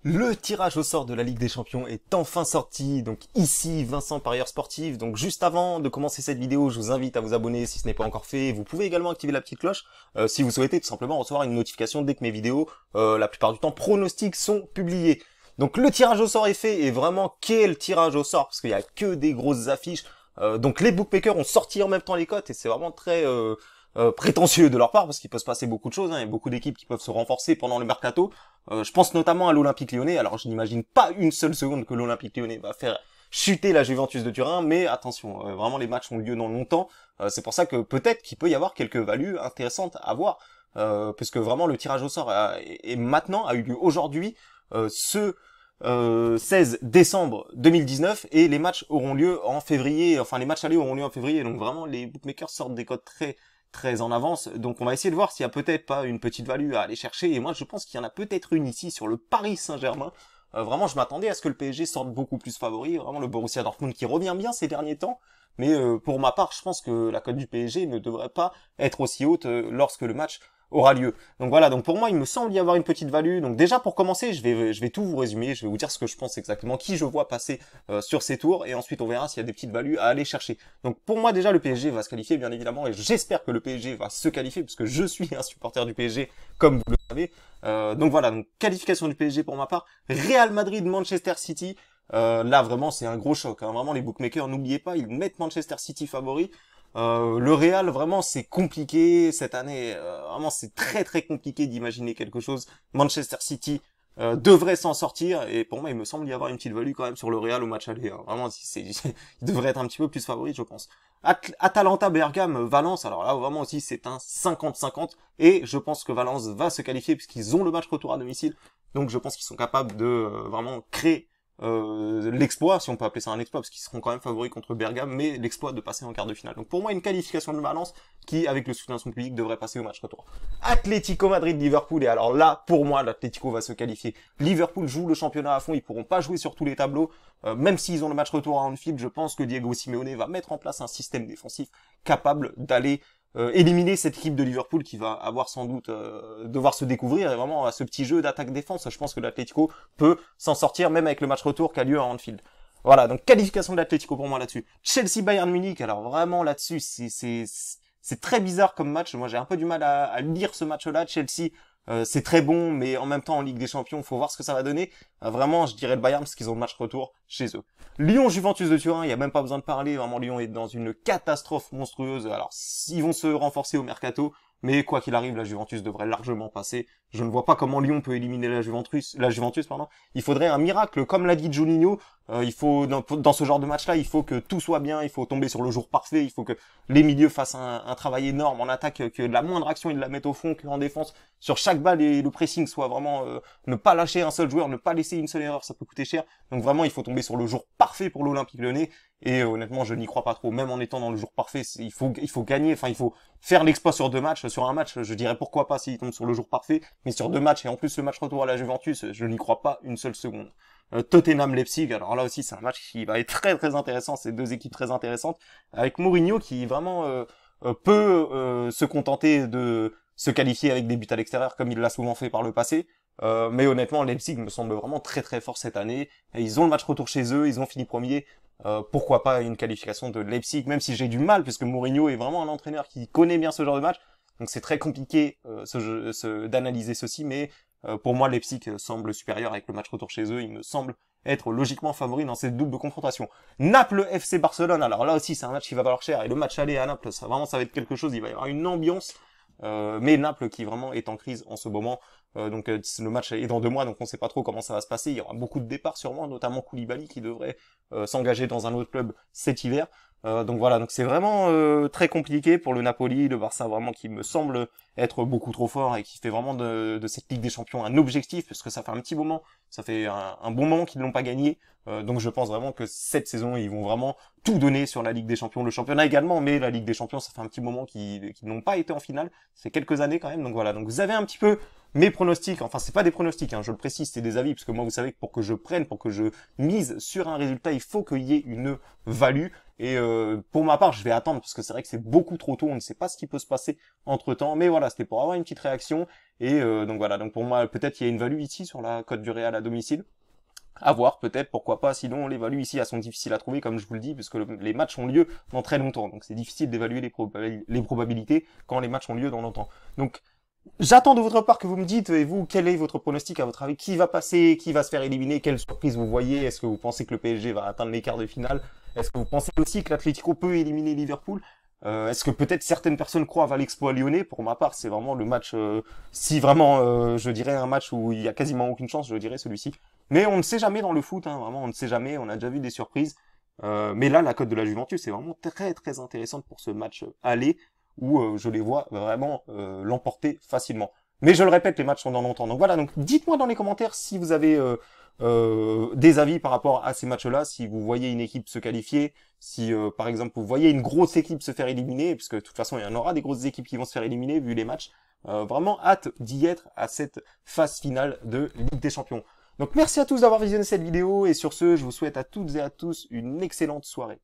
Le tirage au sort de la Ligue des Champions est enfin sorti, donc ici Vincent Parieur Sportif. Donc juste avant de commencer cette vidéo, je vous invite à vous abonner si ce n'est pas encore fait. Vous pouvez également activer la petite cloche si vous souhaitez tout simplement recevoir une notification dès que mes vidéos, la plupart du temps pronostics, sont publiées. Donc le tirage au sort est fait, et vraiment quel tirage au sort, parce qu'il y a que des grosses affiches. Donc les bookmakers ont sorti en même temps les cotes, et c'est vraiment très prétentieux de leur part, parce qu'il peut se passer beaucoup de choses, hein. Il y a beaucoup d'équipes qui peuvent se renforcer pendant le mercato. Je pense notamment à l'Olympique Lyonnais. Alors je n'imagine pas une seule seconde que l'Olympique Lyonnais va faire chuter la Juventus de Turin, mais attention, vraiment les matchs ont lieu dans longtemps. C'est pour ça que peut-être qu'il peut y avoir quelques values intéressantes à voir, parce que vraiment le tirage au sort a eu lieu aujourd'hui, ce 16 décembre 2019, et les matchs auront lieu en février, enfin les matchs allés auront lieu en février, donc vraiment les bookmakers sortent des codes très en avance. Donc on va essayer de voir s'il y a peut-être pas une petite value à aller chercher, et moi je pense qu'il y en a peut-être une ici sur le Paris Saint-Germain. Vraiment je m'attendais à ce que le PSG sorte beaucoup plus favori, vraiment le Borussia Dortmund qui revient bien ces derniers temps, mais pour ma part je pense que la cote du PSG ne devrait pas être aussi haute lorsque le match aura lieu. Donc voilà, donc pour moi il me semble y avoir une petite value. Donc déjà pour commencer, je vais tout vous résumer, je vais vous dire ce que je pense exactement, qui je vois passer sur ces tours, et ensuite on verra s'il y a des petites values à aller chercher. Donc pour moi déjà le PSG va se qualifier bien évidemment, et j'espère que le PSG va se qualifier, parce que je suis un supporter du PSG comme vous le savez. Donc voilà, donc qualification du PSG pour ma part. Real Madrid, Manchester City. Là vraiment c'est un gros choc, hein. Vraiment les bookmakers, n'oubliez pas, ils mettent Manchester City favori. Le Real, vraiment, c'est compliqué cette année. Vraiment, c'est très compliqué d'imaginer quelque chose. Manchester City devrait s'en sortir, et pour moi, il me semble y avoir une petite value quand même sur le Real au match aller, hein. Vraiment, il devrait être un petit peu plus favori, je pense. Atalanta, Bergame, Valence. Alors là, vraiment aussi, c'est un 50-50, et je pense que Valence va se qualifier puisqu'ils ont le match retour à domicile. Donc, je pense qu'ils sont capables de vraiment créer l'exploit, si on peut appeler ça un exploit, parce qu'ils seront quand même favoris contre Bergame, mais l'exploit de passer en quart de finale. Donc pour moi, une qualification de Valence qui, avec le soutien de son public, devrait passer au match retour. Atlético Madrid-Liverpool, et alors là, pour moi, l'Atlético va se qualifier. Liverpool joue le championnat à fond, ils pourront pas jouer sur tous les tableaux, même s'ils ont le match retour à Anfield. Je pense que Diego Simeone va mettre en place un système défensif capable d'aller éliminer cette équipe de Liverpool, qui va avoir sans doute devoir se découvrir, et vraiment à ce petit jeu d'attaque-défense. Je pense que l'Atlético peut s'en sortir même avec le match retour qui a lieu à Anfield. Voilà, donc qualification de l'Atlético pour moi là-dessus. Chelsea-Bayern Munich, alors vraiment là-dessus, c'est très bizarre comme match. Moi j'ai un peu du mal à lire ce match-là. Chelsea, c'est très bon, mais en même temps en Ligue des Champions, faut voir ce que ça va donner. Vraiment, je dirais le Bayern, parce qu'ils ont le match retour chez eux. Lyon-Juventus de Turin, il y a même pas besoin de parler. Vraiment, Lyon est dans une catastrophe monstrueuse. Alors, ils vont se renforcer au mercato, mais quoi qu'il arrive, la Juventus devrait largement passer. Je ne vois pas comment Lyon peut éliminer la Juventus, pardon. Il faudrait un miracle, comme l'a dit Juninho. Il faut dans ce genre de match-là, il faut que tout soit bien, il faut tomber sur le jour parfait, il faut que les milieux fassent un travail énorme en attaque, que la moindre action ils la mettent au fond, qu'en défense, sur chaque balle, et le pressing soit vraiment ne pas lâcher un seul joueur, ne pas laisser une seule erreur, ça peut coûter cher. Donc vraiment, il faut tomber sur le jour parfait pour l'Olympique Lyonnais. Et honnêtement, je n'y crois pas trop. Même en étant dans le jour parfait, il faut gagner. Enfin, il faut faire l'exploit sur deux matchs. Sur un match, je dirais pourquoi pas s'il tombe sur le jour parfait. Mais sur deux matchs, et en plus le match retour à la Juventus, je n'y crois pas une seule seconde. Tottenham-Leipzig, alors là aussi c'est un match qui va être très intéressant. C'est deux équipes très intéressantes, avec Mourinho qui vraiment peut se contenter de se qualifier avec des buts à l'extérieur comme il l'a souvent fait par le passé. Mais honnêtement, Leipzig me semble vraiment très fort cette année. Et ils ont le match retour chez eux, ils ont fini premier. Pourquoi pas une qualification de Leipzig, même si j'ai du mal, puisque Mourinho est vraiment un entraîneur qui connaît bien ce genre de match. Donc c'est très compliqué d'analyser ceci, mais pour moi Leipzig semble supérieur avec le match retour chez eux. Il me semble être logiquement favori dans cette double confrontation. Naples FC Barcelone, alors là aussi c'est un match qui va valoir cher, et le match aller à Naples, ça va être quelque chose. Il va y avoir une ambiance, mais Naples qui vraiment est en crise en ce moment. Donc le match est dans 2 mois, donc on sait pas trop comment ça va se passer. Il y aura beaucoup de départs sûrement, notamment Koulibaly qui devrait s'engager dans un autre club cet hiver. Donc voilà, donc c'est vraiment très compliqué pour le Napoli, le Barça vraiment qui me semble être beaucoup trop fort, et qui fait vraiment de cette Ligue des Champions un objectif, parce que ça fait un petit moment, ça fait un bon moment qu'ils ne l'ont pas gagné. Donc je pense vraiment que cette saison ils vont vraiment tout donner sur la Ligue des Champions, le championnat également, mais la Ligue des Champions ça fait un petit moment qu'ils n'ont pas été en finale, c'est quelques années quand même. Donc voilà, donc vous avez un petit peu mes pronostics, enfin c'est pas des pronostics, hein, je le précise, c'est des avis, parce que moi vous savez que pour que je mise sur un résultat, il faut qu'il y ait une value. Et pour ma part, je vais attendre parce que c'est vrai que c'est beaucoup trop tôt. On ne sait pas ce qui peut se passer entre temps. Mais voilà, c'était pour avoir une petite réaction. Et donc voilà. Donc pour moi, peut-être qu'il y a une value ici sur la cote du Real à domicile. À voir, peut-être, pourquoi pas. Sinon, les values ici, elles sont difficiles à trouver, comme je vous le dis, puisque les matchs ont lieu dans très longtemps. Donc c'est difficile d'évaluer les probabilités quand les matchs ont lieu dans longtemps. Donc j'attends de votre part que vous me dites, et vous, quel est votre pronostic à votre avis? Qui va passer? Qui va se faire éliminer? Quelle surprise vous voyez? Est-ce que vous pensez que le PSG va atteindre les quarts de finale? Est-ce que vous pensez aussi que l'Atlético peut éliminer Liverpool? Est-ce que peut-être certaines personnes croient à l'exploit lyonnais? Pour ma part, c'est vraiment le match, si vraiment, je dirais un match où il y a quasiment aucune chance, je dirais celui-ci. Mais on ne sait jamais dans le foot, hein, vraiment, on ne sait jamais. On a déjà vu des surprises. Mais là, la cote de la Juventus est vraiment très très intéressante pour ce match aller où je les vois vraiment l'emporter facilement. Mais je le répète, les matchs sont dans longtemps. Donc voilà, donc dites-moi dans les commentaires si vous avez des avis par rapport à ces matchs-là, si vous voyez une équipe se qualifier, si par exemple vous voyez une grosse équipe se faire éliminer, puisque de toute façon il y en aura des grosses équipes qui vont se faire éliminer vu les matchs. Vraiment hâte d'y être à cette phase finale de Ligue des Champions. Donc merci à tous d'avoir visionné cette vidéo et sur ce, je vous souhaite à toutes et à tous une excellente soirée.